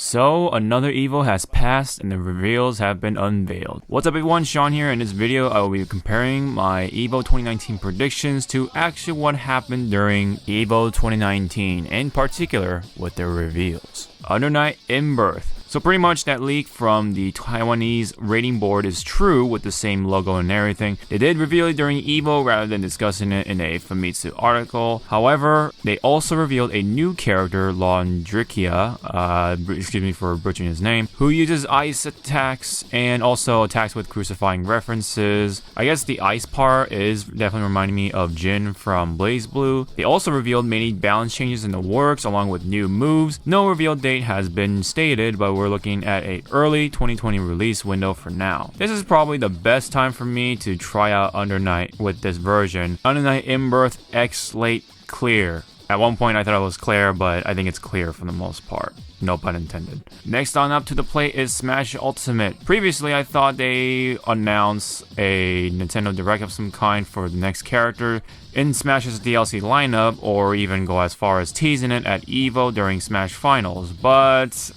So, another EVO has passed and the reveals have been unveiled. What's up everyone, Sean here. In this video, I will be comparing my EVO 2019 predictions to actually what happened during EVO 2019, in particular with their reveals. Under Night in Birth. So pretty much that leak from the Taiwanese rating board is true with the same logo and everything. They did reveal it during EVO rather than discussing it in a Famitsu article. However, they also revealed a new character, Laundrikia, excuse me for butchering his name, who uses ice attacks and also attacks with crucifying references. I guess the ice part is definitely reminding me of Jin from BlazBlue. They also revealed many balance changes in the works along with new moves. No reveal date has been stated, but we're looking at a early 2020 release window for now. This is probably the best time for me to try out Under Night with this version. Under Night in Birth X Late Clear. At one point I thought it was clear, but I think it's clear for the most part. No pun intended. Next on up to the plate is Smash Ultimate. Previously, I thought they announced a Nintendo Direct of some kind for the next character in Smash's DLC lineup, or even go as far as teasing it at EVO during Smash Finals, but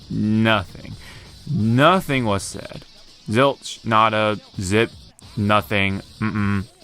nothing. Nothing was said. Zilch, nada, zip, nothing,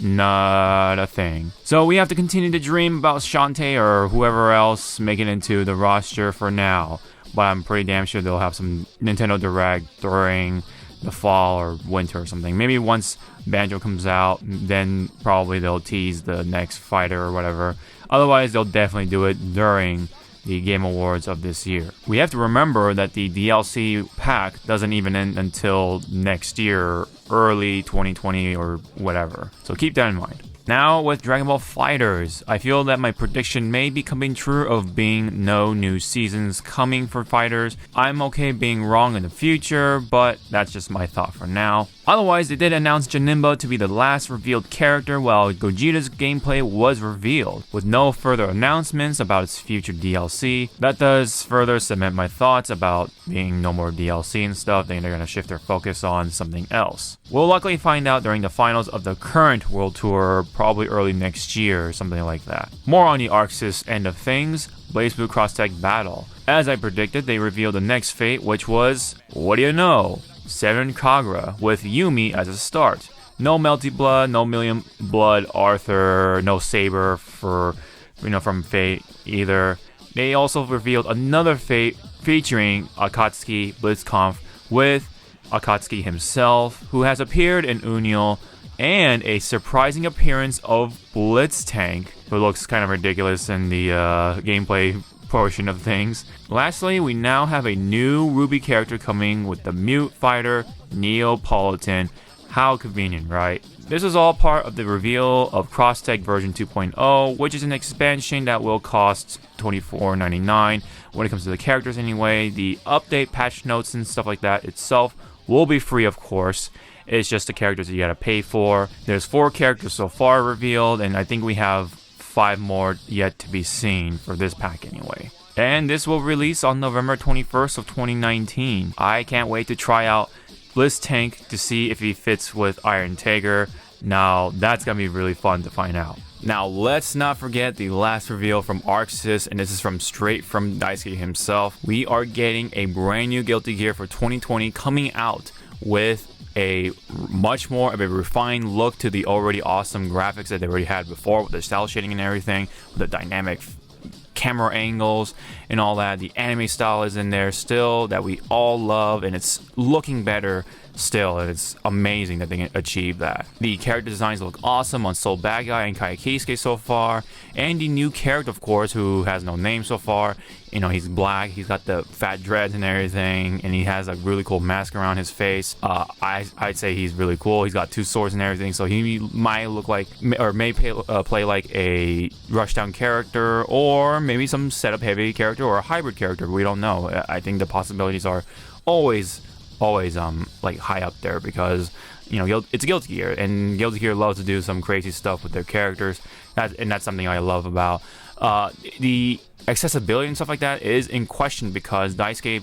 not a thing. So we have to continue to dream about Shantae or whoever else making it into the roster for now. But I'm pretty damn sure they'll have some Nintendo Direct during the fall or winter or something. Maybe once Banjo comes out, then probably they'll tease the next fighter or whatever. Otherwise, they'll definitely do it during the Game Awards of this year. We have to remember that the DLC pack doesn't even end until next year, early 2020 or whatever. So keep that in mind. Now with Dragon Ball FighterZ, I feel that my prediction may be coming true of being no new seasons coming for FighterZ. I'm okay being wrong in the future, but that's just my thought for now. Otherwise, they did announce Janemba to be the last revealed character, while Gogeta's gameplay was revealed, with no further announcements about its future DLC. That does further cement my thoughts about being no more DLC and stuff. They're going to shift their focus on something else. We'll likely find out during the finals of the current World Tour, probably early next year or something like that. More on the ArcSys end of things, BlazBlue Cross-Tech Battle. As I predicted, they revealed the next fate, which was, what do you know? 7 Kagura, with Yumi as a start. No Melty Blood, no Million Blood Arthur, no Saber for, from Fate either. They also revealed another fate featuring Akatsuki Blitzkampf with Akatsuki himself, who has appeared in Union, and a surprising appearance of Blitztank, who looks kind of ridiculous in the gameplay portion of things. Lastly, we now have a new Ruby character coming with the Mute Fighter, Neapolitan. How convenient, right? This is all part of the reveal of Cross-Tech version 2.0, which is an expansion that will cost $24.99 when it comes to the characters anyway. The update, patch notes, and stuff like that itself will be free, of course. It's just the characters that you gotta pay for. There's 4 characters so far revealed, and I think we have 5 more yet to be seen for this pack anyway. And this will release on November 21st of 2019. I can't wait to try out Blitztank to see if he fits with Iron Tiger. Now, that's gonna be really fun to find out. Now, let's not forget the last reveal from ArcSys, and this is straight from Daisuke himself. We are getting a brand new Guilty Gear for 2020 coming out with a much more of a refined look to the already awesome graphics that they already had before, with the style shading and everything, with the dynamic camera angles and all that. The anime style is in there still that we all love, and it's looking better still, and it's amazing that they can achieve that. The character designs look awesome on Soul Bad Guy and Kayakisuke so far, and the new character, of course, who has no name so far. He's black, he's got the fat dreads and everything, and he has a really cool mask around his face. I'd say he's really cool. He's got 2 swords and everything, so he might look like, or may play like a rushdown character, or maybe some setup heavy character, or a hybrid character. We don't know. I think the possibilities are always like high up there, because it's Guilty Gear, and Guilty Gear loves to do some crazy stuff with their characters, and that's something I love about. The accessibility and stuff like that is in question, because Daisuke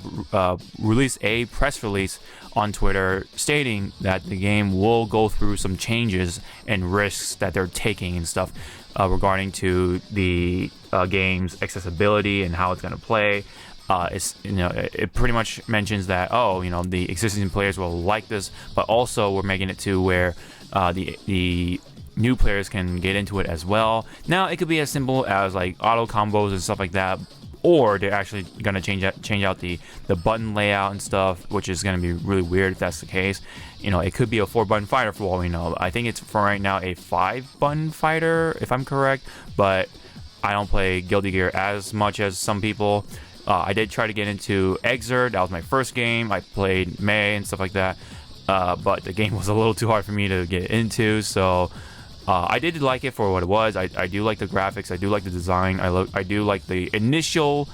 released a press release on Twitter stating that the game will go through some changes and risks that they're taking and stuff regarding to the game's accessibility and how it's going to play. It's, it pretty much mentions that, oh, the existing players will like this, but also we're making it to where the new players can get into it as well. Now it could be as simple as like auto combos and stuff like that, or they're actually gonna change out the button layout and stuff, which is gonna be really weird if that's the case. It could be a 4-button fighter for all we know. I think it's for right now a 5-button fighter, if I'm correct, but I don't play Guilty Gear as much as some people. I did try to get into Exert. That was my first game. I played May and stuff like that, but the game was a little too hard for me to get into, so I did like it for what it was. I do like the graphics. I do like the design. I do like the initial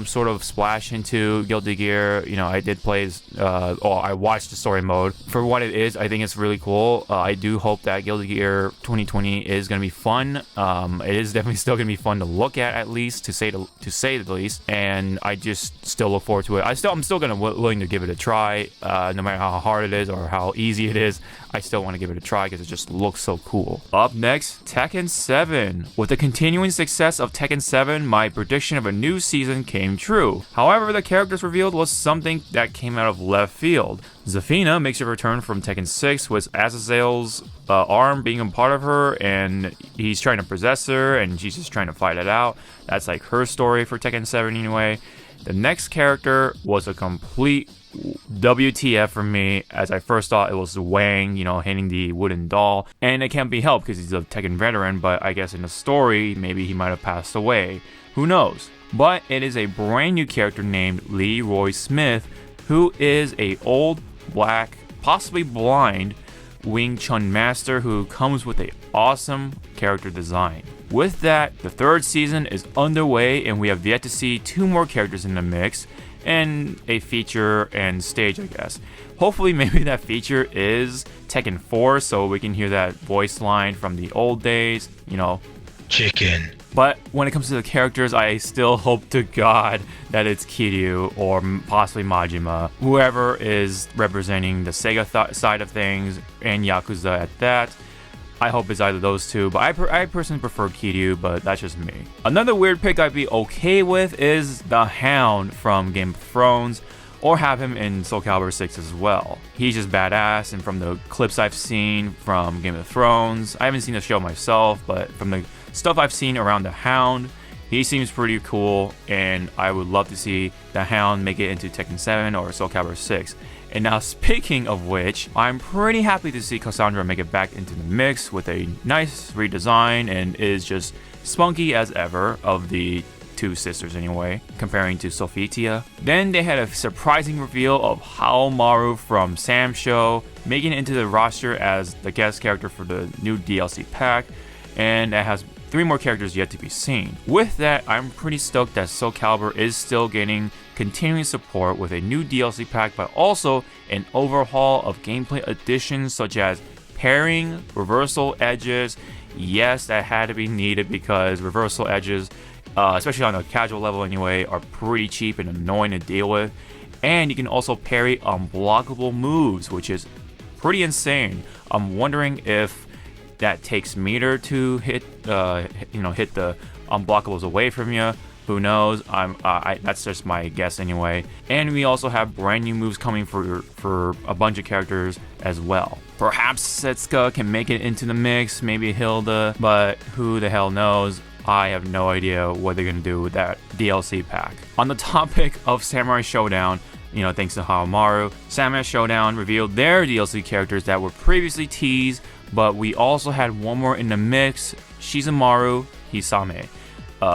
sort of splash into Guilty Gear. I did play, I watched the story mode. For what it is, I think it's really cool. I do hope that Guilty Gear 2020 is going to be fun. It is definitely still going to be fun to look at least, to say the least. And I just still look forward to it. I'm still going to willing to give it a try, no matter how hard it is or how easy it is. I still want to give it a try because it just looks so cool. Up next, Tekken 7. With the continuing success of Tekken 7, my prediction of a new season came true. However, the characters revealed was something that came out of left field. Zafina makes a return from Tekken 6 with Azazel's arm being a part of her, and he's trying to possess her, and she's just trying to fight it out. That's like her story for Tekken 7 anyway. The next character was a complete WTF for me, as I first thought it was Wang, hitting the wooden doll, and it can't be helped because he's a Tekken veteran, but I guess in the story, maybe he might have passed away. Who knows? But it is a brand new character named Leroy Smith, who is a old, black, possibly blind Wing Chun master who comes with a awesome character design. With that, the third season is underway, and we have yet to see 2 more characters in the mix, and a feature and stage, I guess. Hopefully, maybe that feature is Tekken 4, so we can hear that voice line from the old days, Chicken. But when it comes to the characters, I still hope to God that it's Kiryu or possibly Majima, whoever is representing the Sega side of things, and Yakuza at that. I hope it's either those two, but I personally prefer Kiryu, but that's just me. Another weird pick I'd be okay with is the Hound from Game of Thrones, or have him in Soul Calibur 6 as well. He's just badass, and from the clips I've seen from Game of Thrones, I haven't seen the show myself, but from the stuff I've seen around the Hound, he seems pretty cool, and I would love to see the Hound make it into Tekken 7 or Soul Calibur 6. And now, speaking of which, I'm pretty happy to see Cassandra make it back into the mix with a nice redesign, and is just spunky as ever, of the 2 sisters anyway, comparing to Sophitia. Then they had a surprising reveal of Haomaru from Sam's show, making it into the roster as the guest character for the new DLC pack, and it has 3 more characters yet to be seen. With that, I'm pretty stoked that Soul Calibur is still getting continuing support with a new DLC pack, but also an overhaul of gameplay additions such as parrying, reversal edges. Yes, that had to be needed because reversal edges, especially on a casual level anyway, are pretty cheap and annoying to deal with. And you can also parry unblockable moves, which is pretty insane. I'm wondering if that takes meter to hit the unblockables away from you. Who knows? That's just my guess anyway. And we also have brand new moves coming for a bunch of characters as well. Perhaps Setsuka can make it into the mix, maybe Hilda, but who the hell knows? I have no idea what they're gonna do with that DLC pack. On the topic of Samurai Showdown, thanks to Haomaru, Samurai Showdown revealed their DLC characters that were previously teased, but we also had one more in the mix, Shizumaru Hisame,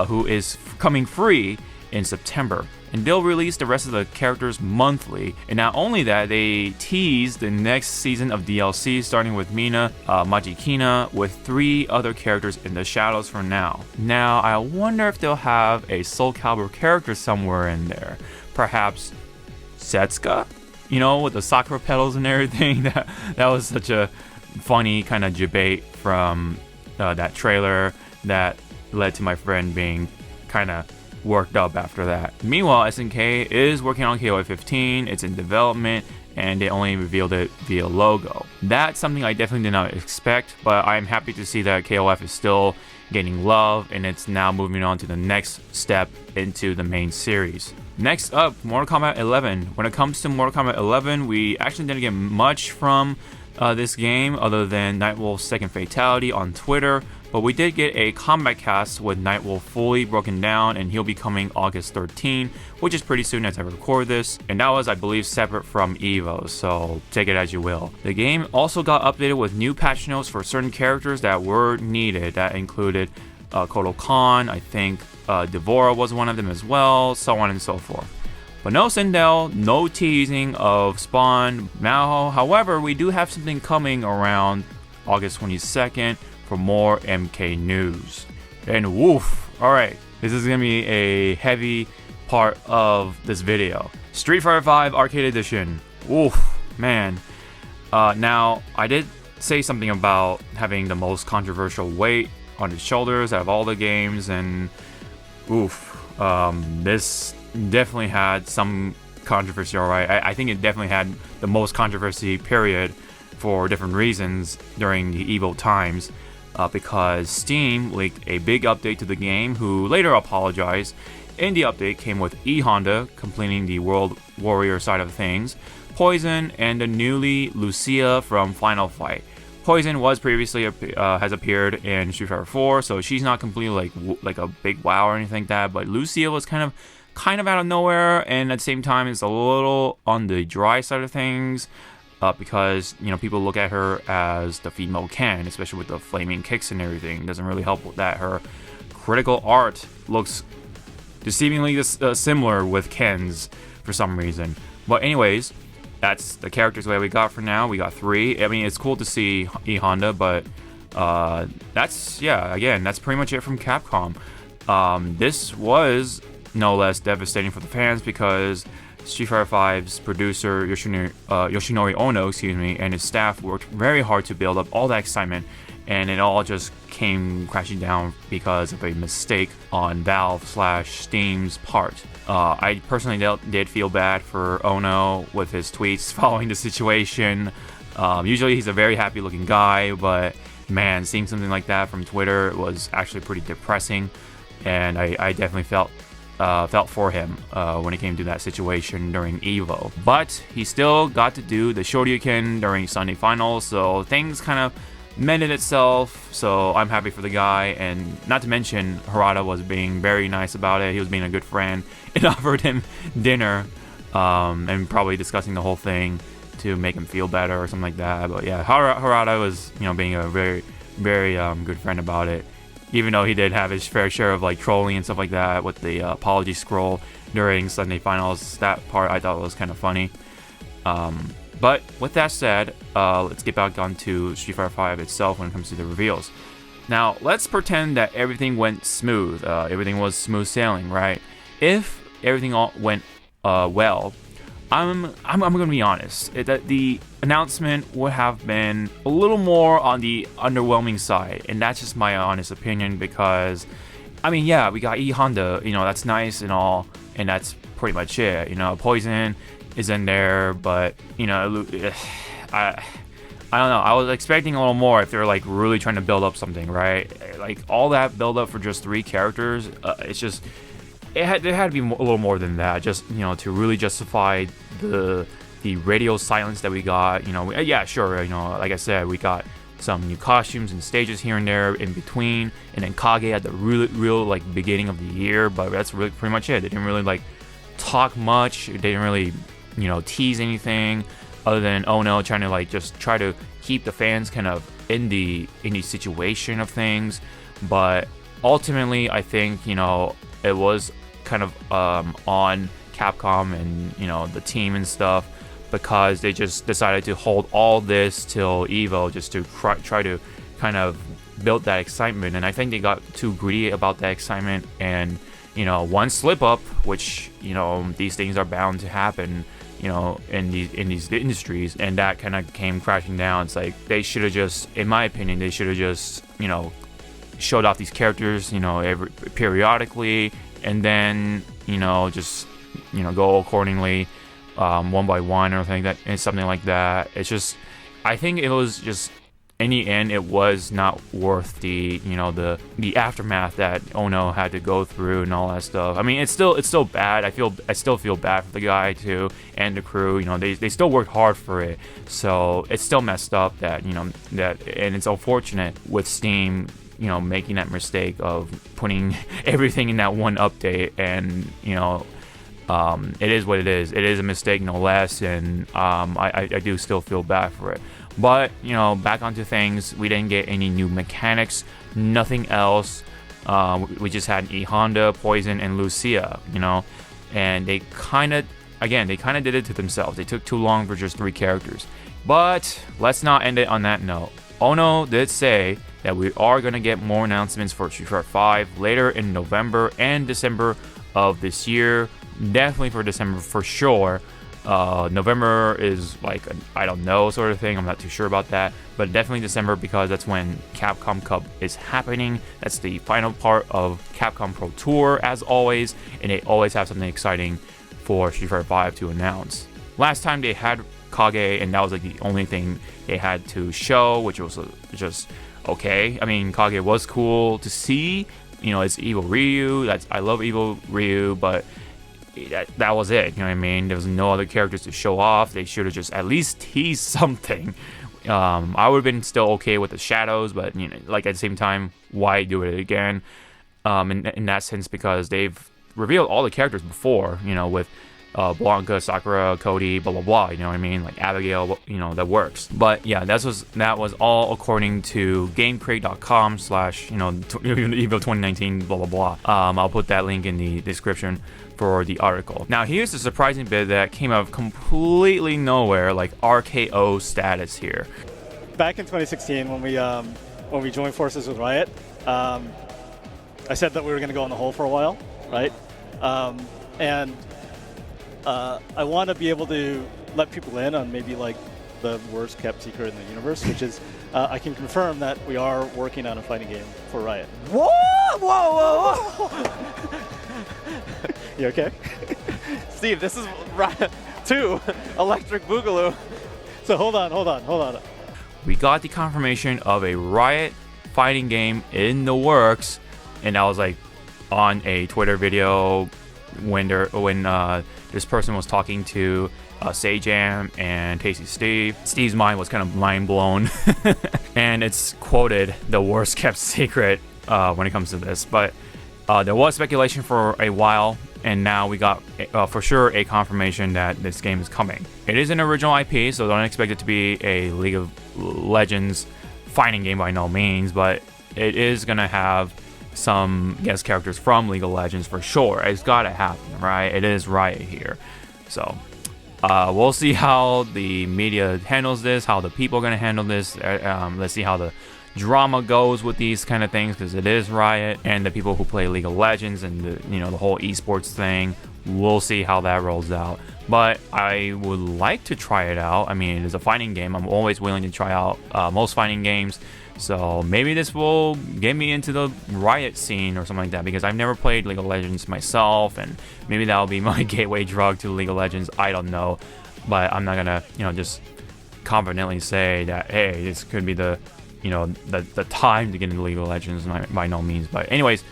who is coming free in September. And they'll release the rest of the characters monthly. And not only that, they teased the next season of DLC, starting with Mina Majikina, with 3 other characters in the shadows for now. Now, I wonder if they'll have a Soul Calibur character somewhere in there. Perhaps Setsuka? With the Sakura petals and everything. That was such a funny kind of debate from that trailer that led to my friend being kind of worked up after that. Meanwhile, SNK is working on KOF 15, it's in development, and they only revealed it via logo. That's something I definitely did not expect, but I'm happy to see that KOF is still getting love, and it's now moving on to the next step into the main series. Next up, Mortal Kombat 11. When it comes to Mortal Kombat 11, we actually didn't get much from this game other than Nightwolf's second fatality on Twitter, but we did get a combat cast with Nightwolf fully broken down, and he'll be coming August 13, which is pretty soon as I record this, and that was, I believe, separate from EVO, so take it as you will. The game also got updated with new patch notes for certain characters that were needed. That included Kotal Khan, I think Devora was one of them as well, so on and so forth. But no Sindel, no teasing of Spawn. Now, however, we do have something coming around August 22nd for more MK news. And woof, alright, this is gonna be a heavy part of this video. Street Fighter V Arcade Edition. Woof, man. Now, I did say something about having the most controversial weight on his shoulders out of all the games, and oof, this definitely had some controversy, alright. I think it definitely had the most controversy, period, for different reasons during the EVO times, because Steam leaked a big update to the game, who later apologized. In the update came with E Honda completing the World Warrior side of things, Poison, and the newly Lucia from Final Fight. Poison was previously has appeared in Street Fighter 4, so she's not completely like a big wow or anything like that. But Lucia was kind of out of nowhere, and at the same time, it's a little on the dry side of things, because people look at her as the female Ken, especially with the flaming kicks and everything. It doesn't really help with that. Her critical art looks deceivingly similar with Ken's for some reason. But anyways, that's the characters that we got for now. We got 3. I mean, it's cool to see E Honda, but that's pretty much it from Capcom. This was no less devastating for the fans because Street Fighter V's producer Yoshinori Ono, and his staff worked very hard to build up all that excitement, and it all just came crashing down because of a mistake on Valve/Steam's part. I personally did feel bad for Ono with his tweets following the situation. Usually he's a very happy looking guy, but man, seeing something like that from Twitter was actually pretty depressing, and I definitely felt for him when it came to that situation during EVO. But he still got to do the Shoryuken during Sunday Finals, so things kind of mended itself, so I'm happy for the guy. And not to mention, Harada was being very nice about it. He was being a good friend and offered him dinner, and probably discussing the whole thing to make him feel better or something like that. But yeah, Harada was being a very, very good friend about it, even though he did have his fair share of trolling and stuff like that with the apology scroll during Sunday Finals. That part I thought was kind of funny. But with that said, let's get back onto Street Fighter V itself when it comes to the reveals. Now, let's pretend that everything went smooth. Everything was smooth sailing, right? If everything all went well, I'm gonna be honest. That the announcement would have been a little more on the underwhelming side, and that's just my honest opinion. Because, I mean, yeah, we got E Honda, that's nice and all, and that's pretty much it. Poison is in there, but I don't know. I was expecting a little more if they're really trying to build up something, right? All that build up for just 3 characters. It's just there had to be a little more than that. Just to really justify the radio silence that we got. Yeah, sure. Like I said, we got some new costumes and stages here and there in between, and then Kage at the real beginning of the year. But that's really pretty much it. They didn't really talk much. They didn't really tease anything other than Ono trying to just try to keep the fans kind of in the situation of things. But ultimately, I think it was kind of on Capcom and the team and stuff, because they just decided to hold all this till EVO just to try to kind of build that excitement. And I think they got too greedy about that excitement, and one slip up, which these things are bound to happen in these industries, and that kind of came crashing down. It's they should have just, in my opinion, they should have just showed off these characters periodically, and then just go accordingly, one by one or something like that. It's something like that. It's just, I think it was just in the end, it was not worth the, you know, the aftermath that Ono had to go through and all that stuff. I mean, it's still bad. I still feel bad for the guy too and the crew. You know, they still worked hard for it, so it's still messed up that, you know, that, and it's unfortunate with Steam, you know, making that mistake of putting everything in that one update, and you know, it is what it is. It is a mistake, no less, and I do still feel bad for it. But, you know, back onto things, we didn't get any new mechanics, nothing else. We just had E Honda, Poison, and Lucia, you know, and they kind of did it to themselves. They took too long for just 3 characters. But let's not end it on that note. Ono did say that we are going to get more announcements for Street Fighter 5 later in November and December of this year. Definitely for December for sure. November is like I don't know sort of thing. I'm not too sure about that, but definitely December, because that's when Capcom Cup is happening. That's the final part of Capcom Pro Tour, as always, and they always have something exciting for Street Fighter 5 to announce. Last time they had Kage, and that was like the only thing they had to show, which was just okay. I mean, Kage was cool to see. You know, it's EVO Ryu. I love EVO Ryu, but that was it. You know what I mean? There was no other characters to show off. They should have just at least teased something. I would have been still okay with the shadows, but you know, like at the same time, why do it again? In that sense, because they've revealed all the characters before. You know, with Blanca, Sakura, Cody, blah blah blah. You know what I mean? Like Abigail. You know, that works. But yeah, that was all according to GameCrate.com/ EVO 2019 blah blah blah. I'll put that link in the description for the article. Now here's the surprising bit that came out of completely nowhere, like RKO status here. Back in 2016, when we joined forces with Riot, I said that we were going to go in the hole for a while, right? And I want to be able to let people in on maybe like the worst kept secret in the universe, which is I can confirm that we are working on a fighting game for Riot. Whoa! Whoa! Whoa! Whoa! You okay? Steve, this is Riot 2 Electric Boogaloo. So hold on. We got the confirmation of a Riot fighting game in the works, and I was like on a Twitter video when this person was talking to Sajam and Tasty Steve. Steve's mind was kind of mind blown, and it's quoted the worst kept secret when it comes to this. But there was speculation for a while, and now we got for sure a confirmation that this game is coming. It is an original IP, so don't expect it to be a League of Legends fighting game by no means, but it is going to have some guest characters from League of Legends for sure. It's got to happen, right? It is Riot here. So we'll see how the media handles this, how the people are going to handle this. Let's see how the drama goes with these kind of things, because it is Riot and the people who play League of Legends and the whole esports thing. We'll see how that rolls out, but I would like to try it out. I mean, it is a fighting game. I'm always willing to try out most fighting games, so maybe this will get me into the Riot scene or something like that, because I've never played League of Legends myself, and maybe that'll be my gateway drug to League of Legends. I don't know, but I'm not gonna just confidently say that, hey, this could be the time to get into League of Legends, by no means. But anyways,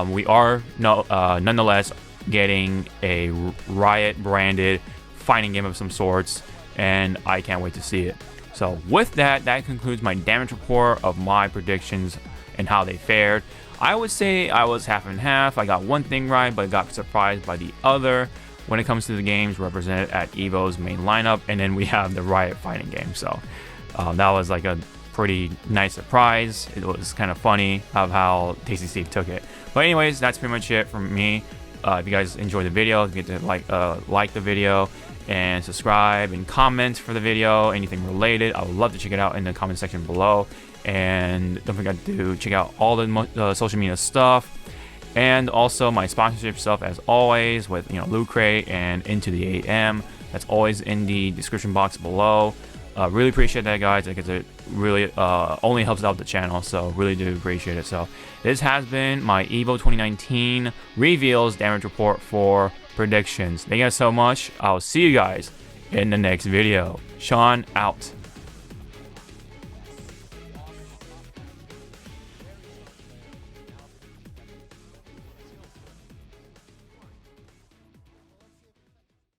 we are nonetheless getting a Riot branded fighting game of some sorts, and I can't wait to see it. So with that concludes my damage report of my predictions and how they fared. I would say I was half and half. I got one thing right, but got surprised by the other when it comes to the games represented at EVO's main lineup, and then we have the Riot fighting game. So that was like a pretty nice surprise. It was kind of funny of how Tasty Steve took it. But anyways, that's pretty much it from me. If you guys enjoyed the video, get to like the video and subscribe and comment for the video, anything related. I would love to check it out in the comment section below. And don't forget to check out all the social media stuff, and also my sponsorship stuff as always with Loot Crate and Into the AM. That's always in the description box below. Really appreciate that, guys, because it really only helps out the channel, so really do appreciate it. So this has been my EVO 2019 reveals damage report for predictions. Thank you guys so much. I'll see you guys in the next video. Sean out.